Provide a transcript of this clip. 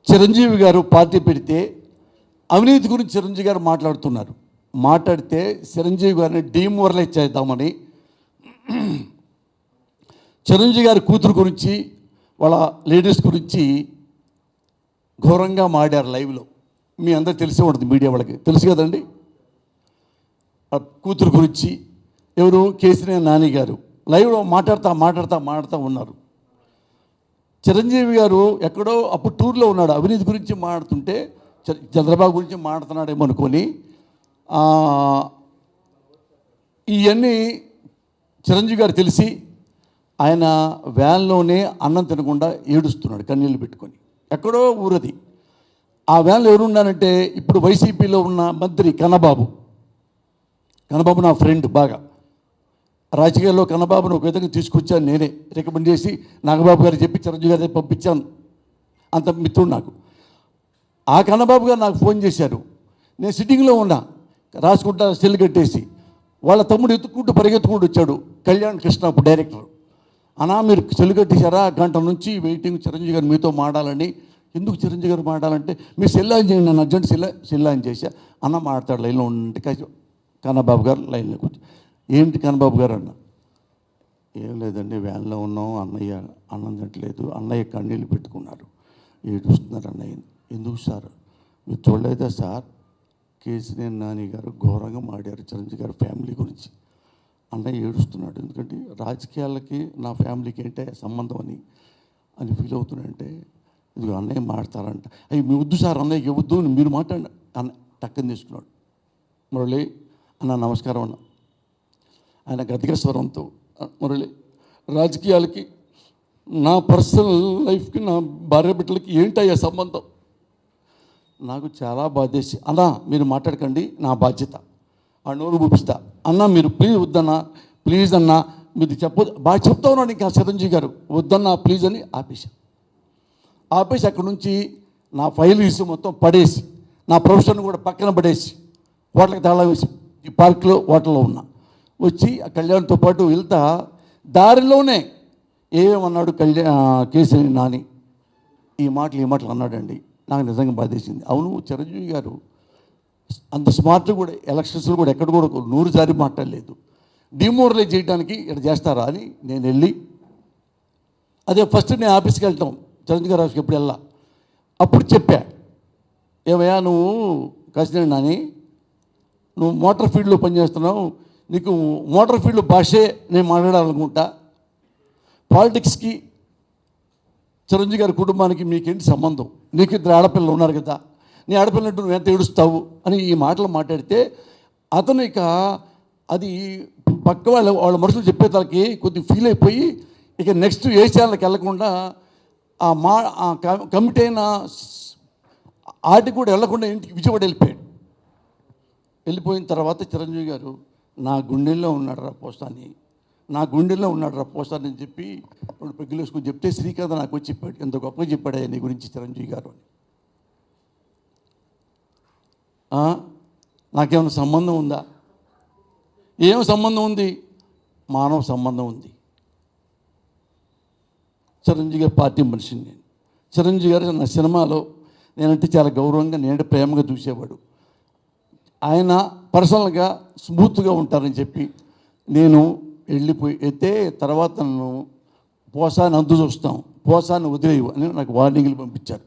చిరంజీవి గారు పార్టీ పెడితే అవినీతి గురించి చిరంజీవి గారు మాట్లాడుతున్నారు. మాట్లాడితే చిరంజీవి గారిని డీమోరలైజ్ చేద్దామని చిరంజీవి గారి కూతురు గురించి వాళ్ళ లేడీస్ గురించి ఘోరంగా మాడారు లైవ్లో. మీ అందరికి తెలిసే ఉంటుంది, మీడియా వాళ్ళకి తెలుసు కదండి. ఆ కూతురు గురించి ఎవరు కేసీఆర్ నాని గారు లైవ్లో మాట్లాడుతూ ఉన్నారు. చిరంజీవి గారు ఎక్కడో అప్పుడు టూర్లో ఉన్నాడు, అవినీతి గురించి మాట్లాడుతుంటే చంద్రబాబు గురించి మాట్లాడుతున్నాడేమో అనుకొని ఇవన్నీ చిరంజీవి గారు తెలిసి ఆయన వ్యాన్లోనే అన్నం తినకుండా ఏడుస్తున్నాడు కన్నీళ్ళు పెట్టుకొని. ఎక్కడో ఊరది. ఆ వ్యాన్లో ఎవరున్నానంటే ఇప్పుడు వైసీపీలో ఉన్న మంత్రి కన్నబాబు నా ఫ్రెండ్, బాగా రాజకీయాల్లో కన్నబాబును ఒక విధంగా తీసుకొచ్చాను, నేనే రికమెండ్ చేసి నాగబాబు గారు చెప్పి చిరంజీవి గారి పంపించాను, అంత మిత్రుడు నాకు. ఆ కన్నబాబు గారు నాకు ఫోన్ చేశారు. నేను సిట్టింగ్లో ఉన్నా, రాసుకుంటా సెల్ కట్టేసి. వాళ్ళ తమ్ముడు ఎత్తుకుంటూ పరిగెత్తుకుంటూ వచ్చాడు, కళ్యాణ్ కృష్ణ అప్పుడు డైరెక్టర్. అన్నా మీరు సెల్ కట్టేశారా, గంట నుంచి వెయిటింగ్ చిరంజీవి గారు మీతో మాట్లాడాలని. ఎందుకు చిరంజీవి గారు మాట్లాడాలంటే మీరు సెల్ ఆన్ చేయండి, నన్ను అర్జెంట్ సెల్ ఆన్ చేశా. అన్న మాట్లాడు లైన్లో ఉంటే కన్నబాబు గారు లైన్లో కూర్చో. ఏంటి కన్నబాబు గారు అన్న? ఏం లేదండి, వ్యాన్లో ఉన్నాం, అన్నయ్య అన్నం తింటలేదు, అన్నయ్య కన్నీళ్ళు పెట్టుకున్నారు, ఏడుస్తున్నారు అన్నయ్య. ఎందుకు సార్? మీరు చూడలేదా సార్, కేసీఆర్ నాని గారు ఘోరంగా మాడారు చిరంజీవి గారి ఫ్యామిలీ గురించి. అన్నయ్య ఏడుస్తున్నాడు, ఎందుకంటే రాజకీయాలకి నా ఫ్యామిలీకి ఏంటే సంబంధం అని ఫీల్ అవుతున్నాడంటే ఇది అన్నయ్య మాడతారంట. అయ్యి మీ వద్దు సార్, అన్నయ్యకి వద్దు, మీరు మాట్లాడండి అన్న. టక్కని తీసుకున్నాడు. మురళి అన్న నమస్కారం అన్న. ఆయన గతిక స్వరంతో, మురళి రాజకీయాలకి నా పర్సనల్ లైఫ్కి నా భార్య బిడ్డలకి ఏంటయ్యా సంబంధం? నాకు చాలా బాధేసి, అన్నా మీరు మాట్లాడకండి, నా బాధ్యత, ఆ నోరు చూపిస్తా అన్న, మీరు ప్లీజ్ వద్దన్నా, ప్లీజ్ అన్నా, మీరు చెప్పదు బాగా చెప్తా ఉన్నాడు. ఇంకా చిరంజీవి గారు వద్దన్నా ప్లీజ్ అని ఆపేసి అక్కడి నుంచి నా ఫైల్ తీసి మొత్తం పడేసి, నా ప్రొఫెషన్ కూడా పక్కన పడేసి హోటల్కి తాళం వేసి ఈ పార్క్లో హోటల్లో ఉన్నా. వచ్చి ఆ కళ్యాణ్తో పాటు వెళ్తా దారిలోనే ఏమన్నాడు కేసీఆర్ నాని, ఈ మాటలు అన్నాడండి. నాకు నిజంగా బాధేసింది. అవును, చిరంజీవి గారు అంత స్మార్ట్ కూడా ఎలక్షన్స్లో కూడా ఎక్కడ కూడా 100 సారి మాట్లాడలేదు. డిమోరలైజ్ చేయడానికి ఇక్కడ చేస్తారా అని నేను వెళ్ళి, అదే ఫస్ట్ నేను ఆఫీస్కి వెళ్తాం, చిరంజీవి గారు ఆఫీస్కి ఎప్పుడు వెళ్ళా. అప్పుడు చెప్పా, ఏమయ్యా నువ్వు కేసీఆర్ నాని, నువ్వు మోటార్ ఫీల్డ్లో పనిచేస్తున్నావు, నీకు మోటార్ ఫీల్డ్ భాషే నేను మాట్లాడాలనుకుంటా. పాలిటిక్స్కి చిరంజీవి గారి కుటుంబానికి మీకేంటి సంబంధం? నీకు 2 ఆడపిల్లలు ఉన్నారు కదా, నీ ఆడపిల్లంటూ నువ్వు ఎంత ఏడుస్తావు అని ఈ మాటలు మాట్లాడితే అతను ఇక అది పక్క వాళ్ళ మనుషులు చెప్పే తలకి కొద్దిగా ఫీల్ అయిపోయి ఇక నెక్స్ట్ ఏ ఛానల్కి వెళ్ళకుండా ఆ కమిటీ అయిన ఆటికి కూడా వెళ్ళకుండా ఇంటికి విజయవాడ వెళ్ళిపోయిన తర్వాత చిరంజీవి గారు నా గుండెల్లో ఉన్నాడు రా పోస్తాని అని చెప్పి 2 పెగ్గులు వేసుకొని చెప్తే శ్రీకాంత్ నాకు వచ్చి చెప్పాడు, ఎంత గొప్పగా చెప్పాడు నీ గురించి చిరంజీవి గారు అని. నాకేమైనా సంబంధం ఉందా? ఏం సంబంధం ఉంది? మానవ సంబంధం ఉంది. చిరంజీవి గారి పార్టీ మనిషిని నేను. చిరంజీవి గారు నా సినిమాలో నేనంటే చాలా గౌరవంగా, నేనంటే ప్రేమగా చూసేవాడు. ఆయన పర్సనల్గా స్మూత్గా ఉంటారని చెప్పి నేను వెళ్ళిపోయి అయితే తర్వాత నన్ను పోసాన్ని అందు చూస్తాం, పోసాన్ని వదిలేవు అని నాకు వార్నింగ్లు పంపించారు.